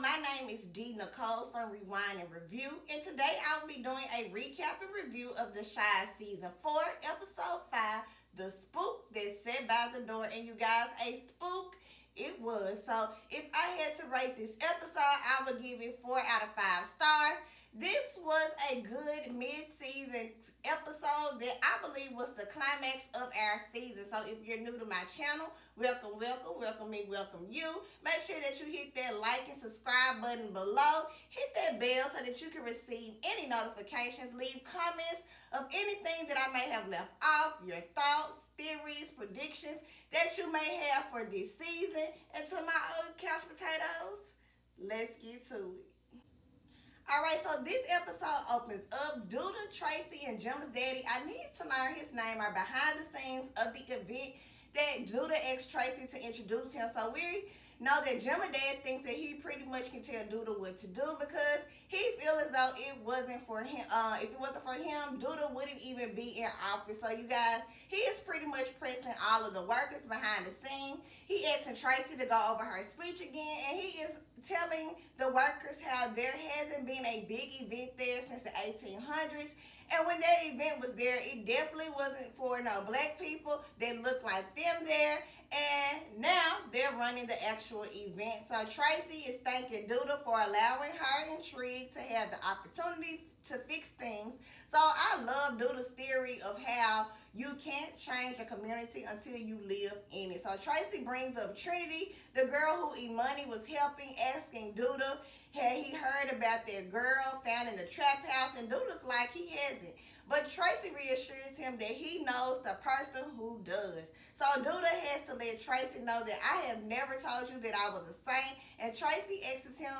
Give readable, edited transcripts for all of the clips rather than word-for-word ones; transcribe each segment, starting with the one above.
My name is D.Nicole from Rewind and Review, and today I will be doing a recap and review of The Chi Season 4, Episode 5, The Spook That Sat by the Door. And you guys, a spook it was. So if I had to rate this episode, I would give it 4 out of 5 stars. This was a good mid-season episode that I believe was the climax of our season. So if you're new to my channel, welcome, welcome, welcome me, welcome you. Make sure that you hit that like and subscribe button below. Hit that bell so that you can receive any notifications. Leave comments of anything that I may have left off, your thoughts, theories, predictions that you may have for this season. And to my couch potatoes, let's get to it. Alright, so this episode opens up. Duda, Tracy, and Gemma's daddy, I need to learn his name, are behind the scenes of the event that Duda asked Tracy to introduce him. So we know that Gemma dad thinks that he pretty much can tell Duda what to do because he feels as though it wasn't for him. If it wasn't for him, Duda wouldn't even be in office. So you guys, he is pretty much pressing all of the workers behind the scene. He asking Tracy to go over her speech again, and he is telling the workers how there hasn't been a big event there since the 1800s. And when that event was there, it definitely wasn't for no black people that looked like them there. And now they're running the actual event. So Tracy is thanking Duda for allowing her and Trig to have the opportunity to fix things. So I love Duda's theory of how you can't change a community until you live in it. So Tracy brings up Trinity, the girl who Imani was helping, asking Duda had he heard about that girl found in the trap house, and Duda's like he hasn't. But Tracy reassures him that he knows the person who does. So Duda has to let Tracy know that I have never told you that I was a saint. And Tracy asks him,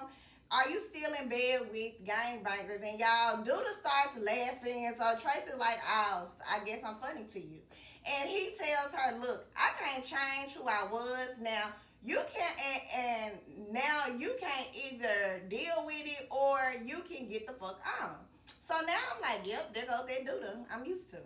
are you still in bed with gangbangers? And y'all, Duda starts laughing. And so Tracy's like, oh, I guess I'm funny to you. And he tells her, look, I can't change who I was. Now, you can't, and now you can't either deal with it or you can get the fuck on. So now I'm like, yep, there goes that Duda I'm used to.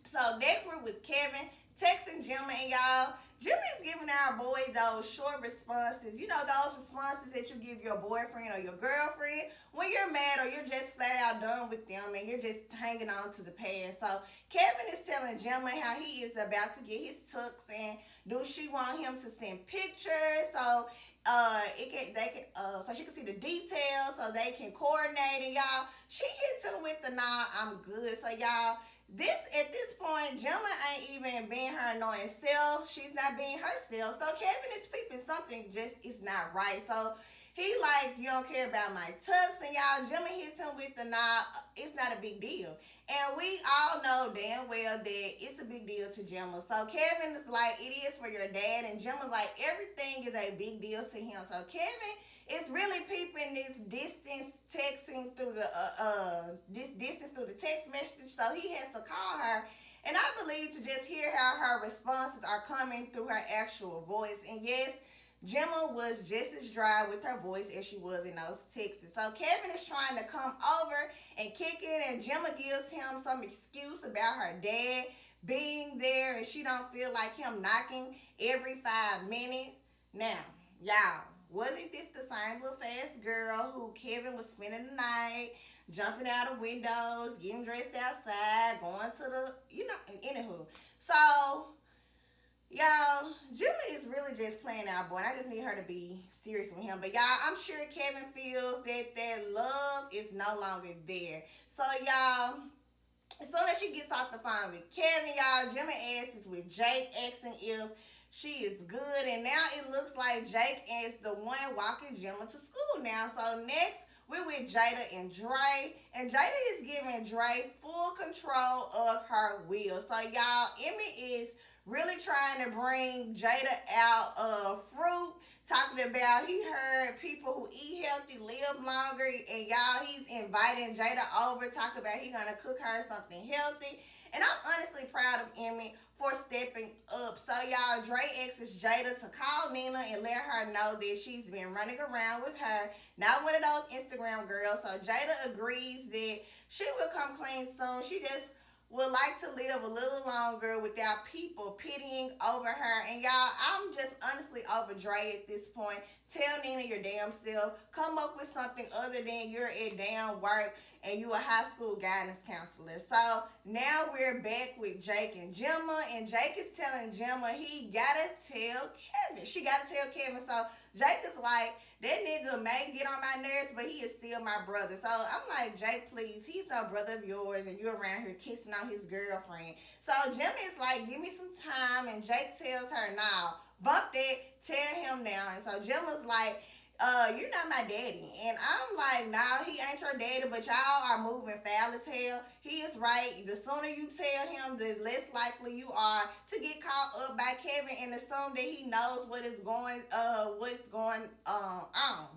So next we're with Kevin texting Gemma, and y'all, Gemma is giving our boy those short responses. You know, those responses that you give your boyfriend or your girlfriend when you're mad or you're just flat out done with them and you're just hanging on to the past. So Kevin is telling Gemma how he is about to get his tux, and do she want him to send pictures so so she can see the details, so they can coordinate. And y'all, she hits him with the nah, I'm good. So y'all, at this point, Gemma ain't even being her annoying self. She's not being herself. So Kevin is peeping something just is not right. So he like, you don't care about my tux, and y'all, Gemma hits him with the nah, it's not a big deal. And we all know damn well that it's a big deal to Gemma. So Kevin is like, it is for your dad, and Gemma's like, everything is a big deal to him. So Kevin is really peeping this distance texting through the text message. So he has to call her. And I believe to just hear how her responses are coming through her actual voice. And yes, Gemma was just as dry with her voice as she was in those texts. So Kevin is trying to come over and kick it, and Gemma gives him some excuse about her dad being there and she don't feel like him knocking every 5 minutes. Now, y'all, wasn't this the same little fast girl who Kevin was spending the night, jumping out of windows, getting dressed outside, going to the, anywho. So, y'all, Gemma is really just playing our boy. I just need her to be serious with him. But y'all, I'm sure Kevin feels that love is no longer there. So y'all, as soon as she gets off the phone with Kevin, y'all, Gemma asks with Jake, asking if she is good. And now it looks like Jake is the one walking Gemma to school now. So next, we're with Jada and Dre. And Jada is giving Dre full control of her will. So y'all, Emmett is really trying to bring Jada out of fruit, talking about he heard people who eat healthy live longer, and y'all, he's inviting Jada over, talking about he gonna cook her something healthy. And I'm honestly proud of Emmett for stepping up. So y'all, Dre asks Jada to call Lena and let her know that she's been running around with her, not one of those Instagram girls. So Jada agrees that she will come clean soon. She just would like to live a little longer without people pitying over her. And y'all, I'm just honestly overdrained at this point. Tell Nina your damn self. Come up with something other than you're at damn work and you a high school guidance counselor. So now we're back with Jake and Gemma, and Jake is telling Gemma he gotta tell Kevin. She gotta tell Kevin. So Jake is like, that nigga may get on my nerves, but he is still my brother. So I'm like, Jake, please, he's no brother of yours, and you're around here kissing on his girlfriend. So Gemma is like, give me some time, and Jake tells her, nah, bump that, tell him now. And so Gemma's like, you're not my daddy. And I'm like, nah, he ain't your daddy, but y'all are moving foul as hell. He is right. The sooner you tell him, the less likely you are to get caught up by Kevin and assume that he knows what's going on.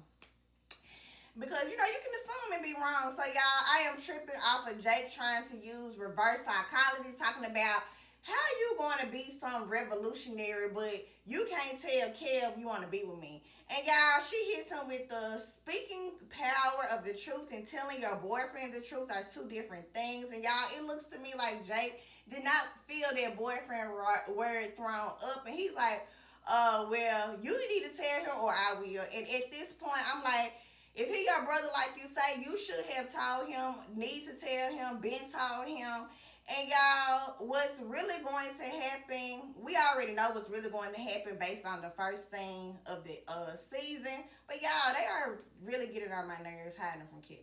Because you know you can assume and be wrong. So y'all, I am tripping off of Jake trying to use reverse psychology, talking about how you going to be some revolutionary, but you can't tell Kev you want to be with me. And y'all, she hits him with the speaking power of the truth and telling your boyfriend the truth are two different things. And y'all, it looks to me like Jake did not feel that boyfriend word thrown up. And he's like, well, you need to tell her or I will. And at this point, I'm like, if he your brother like you say, you should have told him, need to tell him, been told him. And y'all, what's really going to happen, we already know what's really going to happen based on the first scene of the season. But y'all, they are really getting on my nerves hiding from Kevin.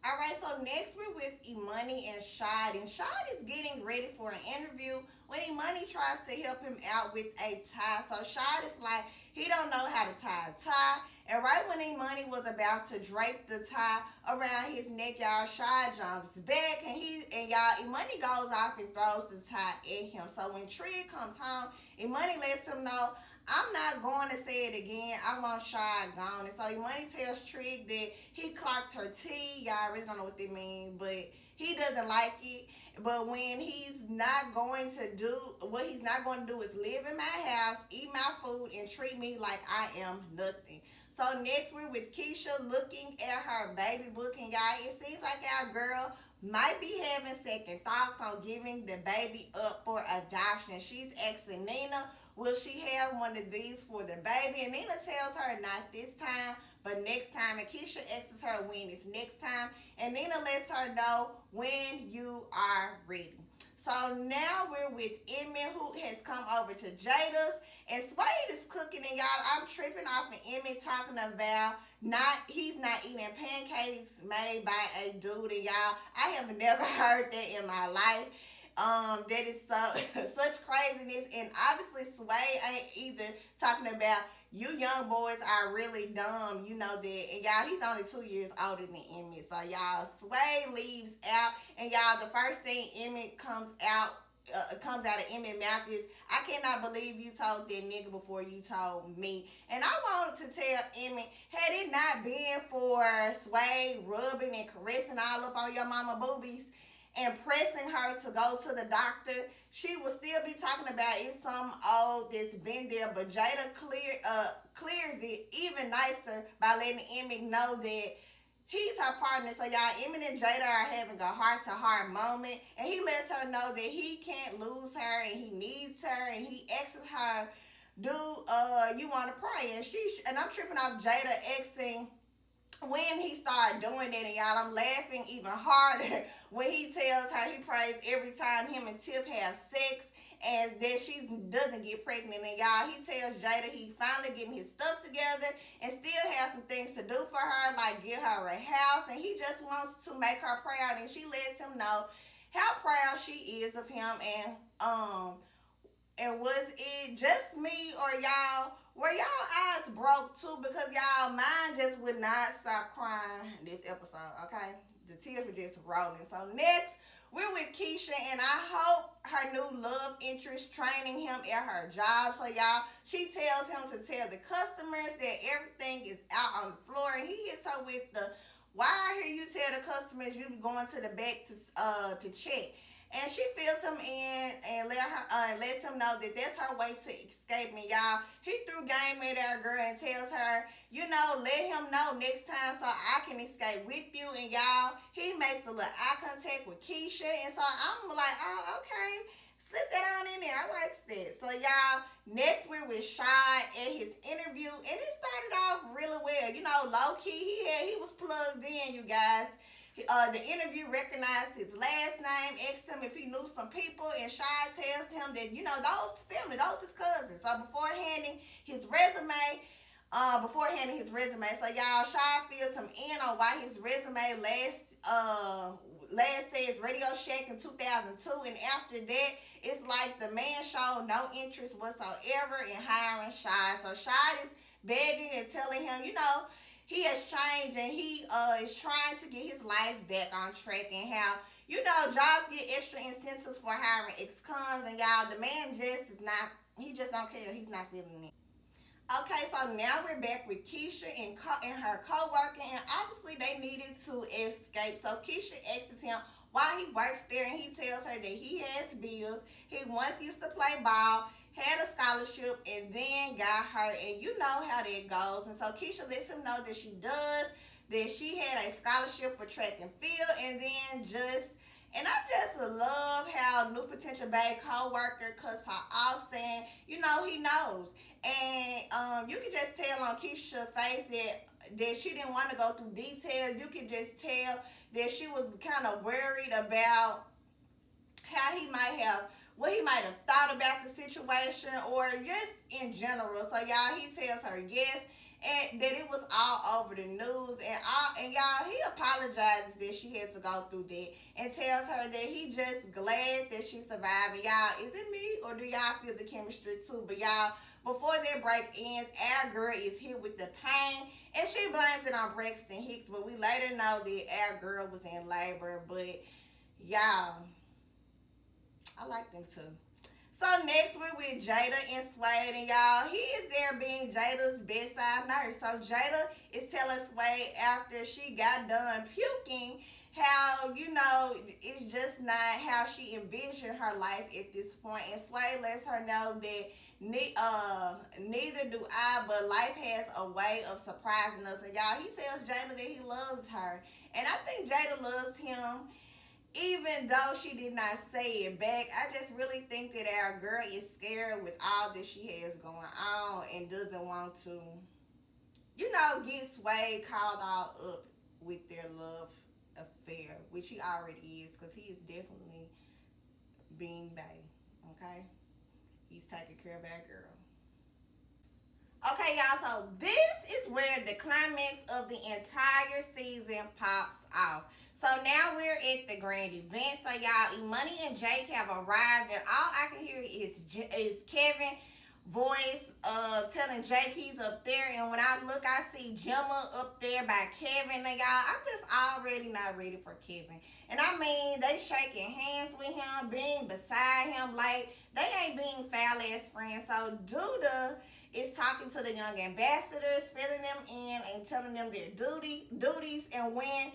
All right, so next we're with Imani and Shad. And Shad is getting ready for an interview when Imani tries to help him out with a tie. So Shad is like, he don't know how to tie a tie. And right when Imani was about to drape the tie around his neck, y'all, Shad jumps back and y'all, Imani goes off and throws the tie at him. So when Trig comes home, Imani lets him know, I'm not going to say it again. I want Shad gone. And so Imani tells Trig that he clocked her tea. Y'all really don't know what they mean, but he doesn't like it. But when he's not going to do, what he's not going to do is live in my house, eat my food, and treat me like I am nothing. So next we're with Keisha looking at her baby book, and y'all, it seems like our girl might be having second thoughts on giving the baby up for adoption. She's asking Nina, will she have one of these for the baby? And Nina tells her not this time, but next time. And Keisha asks her when it's next time. And Nina lets her know when you are ready. So now we're with Emmett, who has come over to Jada's, and Swade is cooking, and y'all, I'm tripping off of Emmett talking about he's not eating pancakes made by a dude, and y'all, I have never heard that in my life. That is such craziness, and obviously Swade ain't either talking about you young boys are really dumb, you know that, and y'all, he's only 2 years older than Emmett, so y'all, Swade leaves out, and y'all, the first thing Emmett comes out of Emmett's mouth is, I cannot believe you told that nigga before you told me. And I wanted to tell Emmett, had it not been for Swade rubbing and caressing all up on your mama boobies and pressing her to go to the doctor, she would still be talking about it's some old that's been there. But Jada clears it even nicer by letting Emmett know that he's her partner. So y'all, Emmett and Jada are having a heart-to-heart moment, and he lets her know that he can't lose her and he needs her, and he asks her, do you want to pray? And I'm tripping off Jada asking when he started doing that, and y'all, I'm laughing even harder when he tells her he prays every time him and Tiff have sex and that she doesn't get pregnant. And y'all, he tells Jada he finally getting his stuff together and still has some things to do for her, like get her a house, and he just wants to make her proud, and she lets him know how proud she is of him. And was it just me, or y'all, were y'all eyes broke too? Because y'all, mine just would not stop crying this episode, okay? The tears were just rolling. So next, we're with Keisha, and I hope her new love interest training him at her job. So y'all, she tells him to tell the customers that everything is out on the floor, and he hits her with the, why I hear you tell the customers you be going to the back to check. And she fills him in and lets him know that that's her way to escape me, y'all. He threw game at our girl and tells her, let him know next time so I can escape with you. And y'all, he makes a little eye contact with Keisha. And so I'm like, oh, okay. Slip that on in there. I like that. So y'all, next we're with Sean at his interview. And it started off really well. Low key, he was plugged in, you guys. The interview recognized his last name, asked him if he knew some people, and Shy tells him that, those family, those his cousins. So before handing his resume, so y'all, Shy fills him in on why his resume last says Radio Shack in 2002, and after that, it's like the man showed no interest whatsoever in hiring Shy. So Shy is begging and telling him, he has changed and he is trying to get his life back on track, and how, jobs get extra incentives for hiring ex-cons, and y'all, the man just is not, he just don't care. He's not feeling it. Okay, so now we're back with Keisha and her co-worker, and obviously they needed to escape. So Keisha asks him why he works there, and he tells her that he has bills. He once used to play ball, had a scholarship, and then got hurt, and you know how that goes. And so Keisha lets him know that she had a scholarship for track and field, and I just love how new potential babe co-worker cuts her off, saying, he knows. And you can just tell on Keisha's face that she didn't want to go through details. You can just tell that she was kind of worried about what he might have thought about the situation, or just in general. So y'all, he tells her yes, and that it was all over the news, and y'all, he apologizes that she had to go through that, and tells her that he just glad that she survived. And y'all, is it me, or do y'all feel the chemistry too? But y'all, before that break ends, our girl is hit with the pain, and she blames it on Braxton Hicks, but we later know that our girl was in labor. But y'all, I like them too. So next we're with Jada and Swade, and y'all, he is there being Jada's bedside nurse. So Jada is telling Swade after she got done puking how, it's just not how she envisioned her life at this point. And Swade lets her know that neither do I, but life has a way of surprising us. And y'all, he tells Jada that he loves her. And I think Jada loves him, even though she did not say it back. I just really think that our girl is scared with all that she has going on and doesn't want to, get Swade called all up with their love affair, which he already is, because he is definitely being bae, okay? He's taking care of our girl. Okay, y'all, so this is where the climax of the entire season pops off. So now we're at the grand event. So y'all, Imani and Jake have arrived, and all I can hear is Kevin voice telling Jake he's up there. And when I look, I see Gemma up there by Kevin. And y'all, I'm just already not ready for Kevin. And I mean, they shaking hands with him, being beside him, like they ain't being foul ass friends. So Duda is talking to the young ambassadors, filling them in and telling them their duties. And when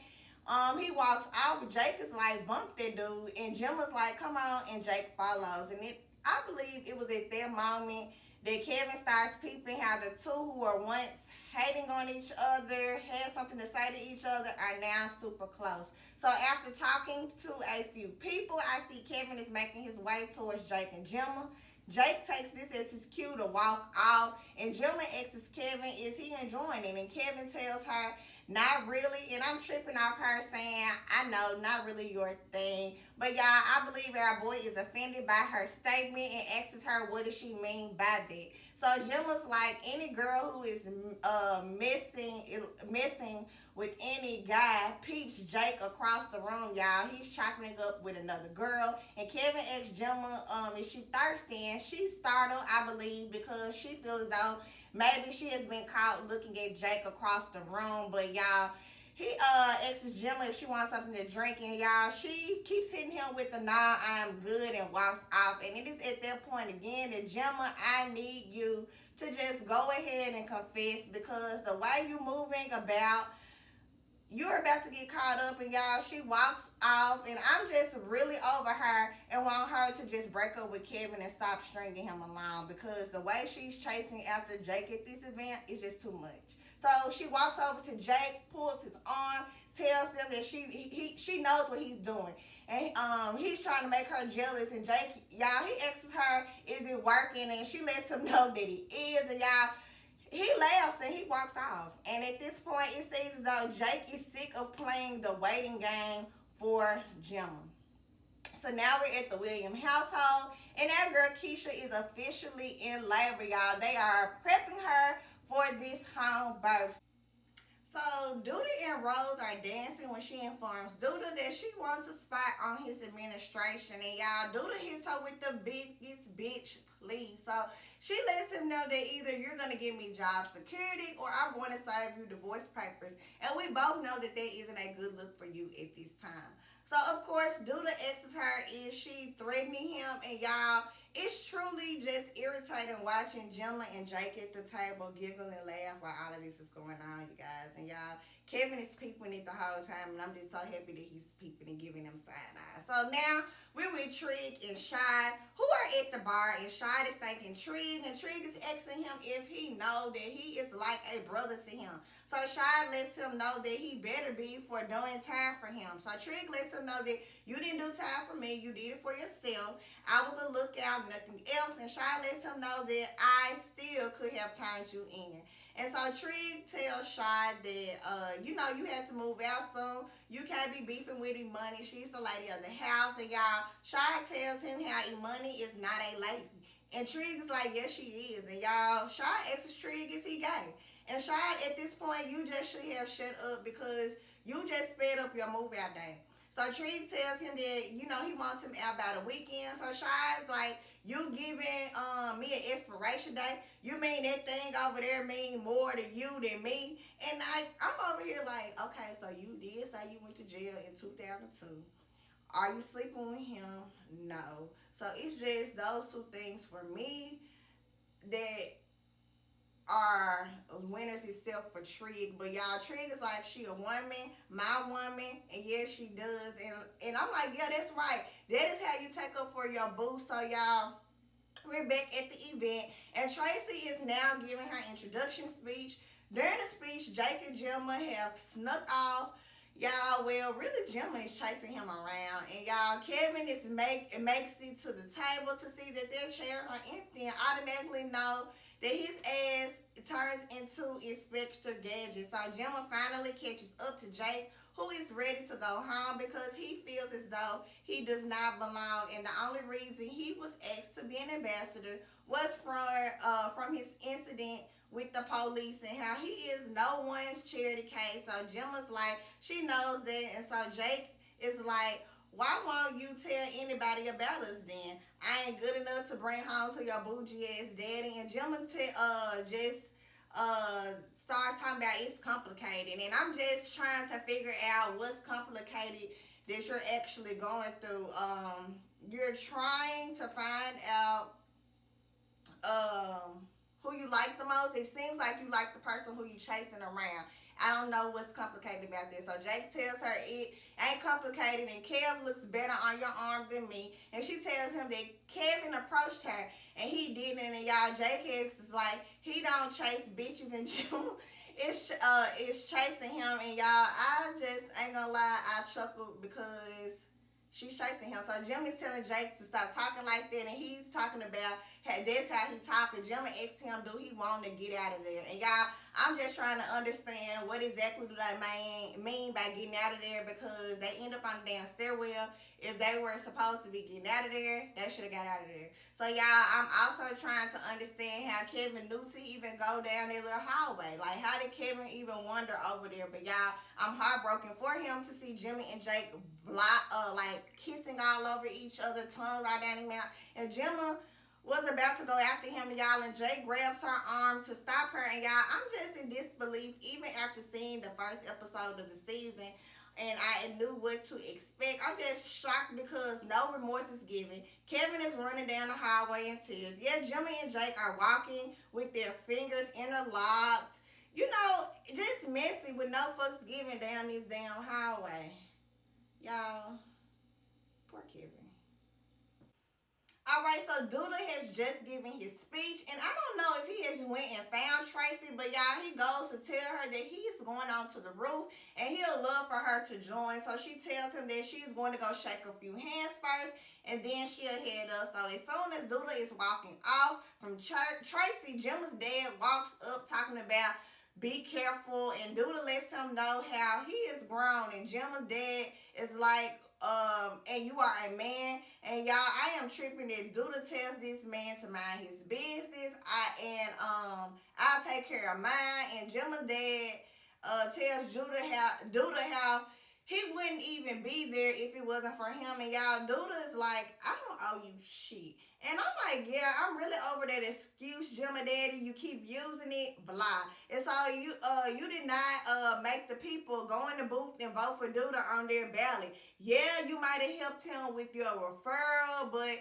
he walks off, Jake is like, bump that dude, and Gemma's like, come on, and Jake follows. And I believe it was at that moment that Kevin starts peeping how the two who were once hating on each other, had something to say to each other, are now super close. So after talking to a few people, I see Kevin is making his way towards Jake and Gemma. Jake takes this as his cue to walk out, and Gemma asks Kevin, is he enjoying it? And Kevin tells her, not really. And I'm tripping off her saying, I know, not really your thing. But y'all, I believe our boy is offended by her statement and asks her, what does she mean by that? So Gemma's like, any girl who is messing with any guy peeps Jake across the room, y'all. He's chopping it up with another girl. And Kevin asks Gemma, is she thirsty? And she's startled, I believe, because she feels as though maybe she has been caught looking at Jake across the room. But y'all, he asks Gemma if she wants something to drink, and y'all, she keeps hitting him with the nah, I'm good, and walks off. And it is at that point again that Gemma, I need you to just go ahead and confess, because the way you moving about you're about to get caught up, and y'all, she walks off, and I'm just really over her and want her to just break up with Kevin and stop stringing him along, because the way she's chasing after Jake at this event is just too much. So she walks over to Jake, pulls his arm, tells him that she knows what he's doing, and he's trying to make her jealous. And Jake, y'all, he asks her, "Is it working?" And she lets him know that it is. And y'all, he laughs and he walks off. And at this point, it seems as though Jake is sick of playing the waiting game for Gemma. So now we're at the Williams household, and our girl Keisha is officially in labor, y'all. They are prepping her for this home birth. So Duda and Rose are dancing when she informs Duda that she wants a spot on his administration. And y'all, Duda hits her with the biggest bitch please. So she lets him know that either you're going to give me job security or I'm going to serve you divorce papers. And we both know that that isn't a good look for you at this time. So, of course, Duda asks her, is she threatening him? And y'all, it's truly just irritating watching Gemma and Jake at the table giggle and laugh while all of this is going on, you guys. And y'all, Kevin is peeping it the whole time, and I'm just so happy that he's peeping and giving them side eyes. So now we're with Trig and Shad, who are at the bar, and Shad is thanking Trig, and Trig is asking him if he knows that he is like a brother to him. So Shad lets him know that he better be for doing time for him. So Trig lets him know that you didn't do time for me, you did it for yourself. I was a lookout, nothing else. And Shad lets him know that I still could have turned you in. And so Trig tells Shad that, you have to move out soon. You can't be beefing with Imani. She's the lady of the house. And y'all, Shad tells him how Imani is not a lady. And Trig is like, yes, she is. And y'all, Shad asks Trig, is he gay? And Shad, at this point, you just should have shut up because you just sped up your move out day. So Trig tells him that, he wants him out by the weekend. So Shad's like, you giving me an expiration date? You mean that thing over there mean more to you than me? And I'm over here like, okay, so you did say you went to jail in 2002. Are you sleeping with him? No. So it's just those two things for me that are winners except for Trig. But y'all, Trig is like, she a woman, my woman, and yes, she does. And I'm like, yeah, that's right. That is how you take up for your boo. So y'all, we're back at the event, and Tracy is now giving her introduction speech. During the speech, Jake and Gemma have snuck off. Y'all, well, really, Gemma is chasing him around. And y'all, Kevin makes it to the table to see that their chairs are empty and automatically know that his ass turns into Inspector Gadget. So Gemma finally catches up to Jake, who is ready to go home because he feels as though he does not belong. And the only reason he was asked to be an ambassador was from his incident with the police and how he is no one's charity case. So Gemma's like, she knows that. And so Jake is like, why won't you tell anybody about us then? I ain't good enough to bring home to your bougie ass daddy. And Gemma starts talking about it's complicated. And I'm just trying to figure out what's complicated that you're actually going through. You're trying to find out who you like the most. It seems like you like the person who you chasing around. I don't know what's complicated about this. So Jake tells her it ain't complicated, and Kev looks better on your arm than me. And she tells him that Kevin approached her and he didn't. And y'all, Jake is like, he don't chase bitches, and Jim is chasing him. And y'all, I just ain't gonna lie, I chuckled because she's chasing him. So Jim is telling Jake to stop talking like that, and he's talking about that's how he talking. Jim asked him, do he want to get out of there? And y'all, I'm just trying to understand what exactly do they mean by getting out of there, because they end up on the damn stairwell. If they were supposed to be getting out of there, they should have got out of there. So y'all, I'm also trying to understand how Kevin knew to even go down that little hallway. Like, how did Kevin even wander over there? But y'all, I'm heartbroken for him to see Jimmy and Jake kissing all over each other, tongues all down his mouth. And Gemma was about to go after him, y'all, and Jake grabs her arm to stop her. And y'all, I'm just in disbelief, even after seeing the first episode of the season, and I knew what to expect. I'm just shocked because no remorse is given. Kevin is running down the hallway in tears. Yeah, Jimmy and Jake are walking with their fingers interlocked. Just messy with with no fucks given down this damn hallway. Y'all, poor Kevin. All right, so Duda has just given his speech, and I don't know if he has went and found Tracy, but y'all, he goes to tell her that he's going on to the roof, and he'll love for her to join. So she tells him that she's going to go shake a few hands first, and then she'll head up. So as soon as Duda is walking off from church, Tracy, Gemma's dad, walks up talking about be careful, and Duda lets him know how he is grown, and Gemma's dad is like, and you are a man, and y'all, I am tripping that Duda tells this man to mind his business. I'll take care of mine, and Gemma's dad tells Duda how he wouldn't even be there if it wasn't for him. And y'all, Duda is like, I don't owe you shit. And I'm like, yeah, I'm really over that excuse, Gemma Daddy. You keep using it, blah. And so you did not make the people go in the booth and vote for Duda on their ballot. Yeah, you might have helped him with your referral, but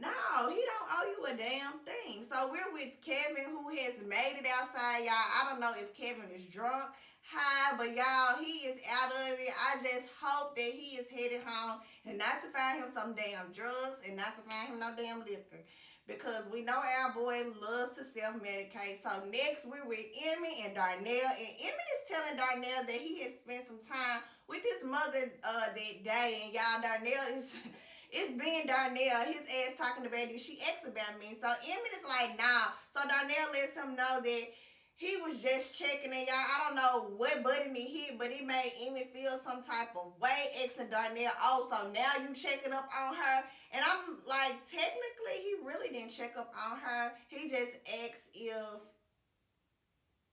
no, he don't owe you a damn thing. So we're with Kevin, who has made it outside, y'all. I don't know if Kevin is drunk, high, but y'all, he is out of it. I just hope that he is headed home and not to find him some damn drugs and not to find him no damn liquor. Because we know our boy loves to self-medicate. So next we're with Emmy and Darnell. And Emmy is telling Darnell that he has spent some time with his mother that day. And y'all, Darnell is... It's being Darnell, his ass talking about this. She asked about me. So Emmy is like, nah. So Darnell lets him know that he was just checking, and y'all, I don't know what button he hit, but it made Emmy feel some type of way, asking Darnell, oh, so now you checking up on her? And I'm like, technically, he really didn't check up on her. He just asked if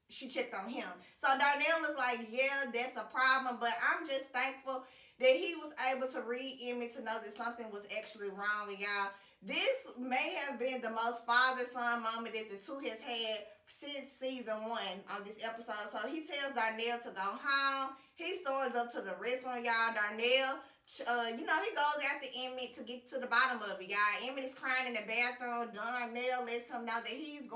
she checked on him. So Darnell is like, yeah, that's a problem, but I'm just thankful that he was able to read Emmy to know that something was actually wrong with y'all. This may have been the most father-son moment that the two has had since season 1 on this episode. So he tells Darnell to go home. He storms up to the restaurant, y'all. Darnell, he goes after Emmett to get to the bottom of it, y'all. Emmett is crying in the bathroom. Darnell lets him know that he ain't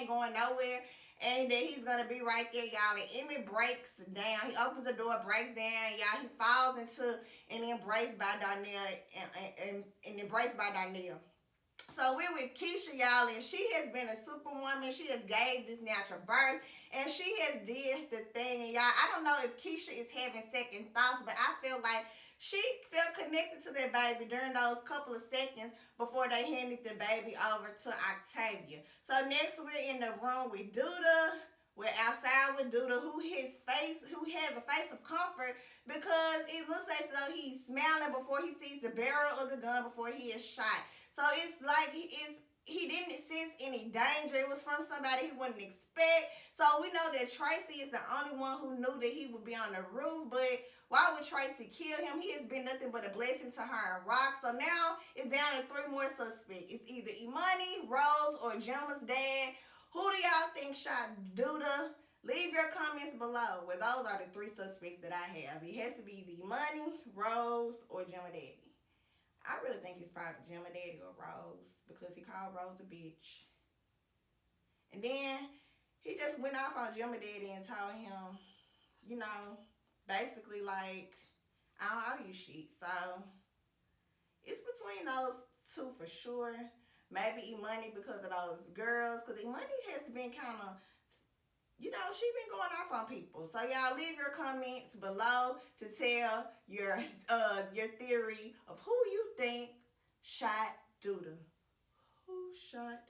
going nowhere, and that he's gonna be right there, y'all. And Emmett breaks down. He opens the door, breaks down, y'all. He falls into an embrace by Darnell, and embraced by Darnell. So we're with Keisha, y'all, and she has been a superwoman. She has gave this natural birth, and she has did the thing. And y'all, I don't know if Keisha is having second thoughts, but I feel like she felt connected to that baby during those couple of seconds before they handed the baby over to Octavia. So next we're in the room with Duda. We're outside with Duda, who has a face of comfort, because it looks as though he's smiling before he sees the barrel of the gun before he is shot. So it's like he didn't sense any danger. It was from somebody he wouldn't expect. So we know that Tracy is the only one who knew that he would be on the roof. But why would Tracy kill him? He has been nothing but a blessing to her and Rock. So now it's down to 3 more suspects. It's either Imani, Rose, or Gemma's dad. Who do y'all think shot Duda? Leave your comments below. Well, those are the 3 suspects that I have. It has to be the Imani, Rose, or Gemma Daddy. I really think it's probably Gemma Daddy or Rose, because he called Rose a bitch. And then he just went off on Gemma Daddy and told him, basically like, I don't owe you shit. So it's between those 2 for sure. Maybe Imani because of those girls, because Imani has been kind of, she been going off on people. So y'all leave your comments below to tell your theory of who you think shot Duda. Who shot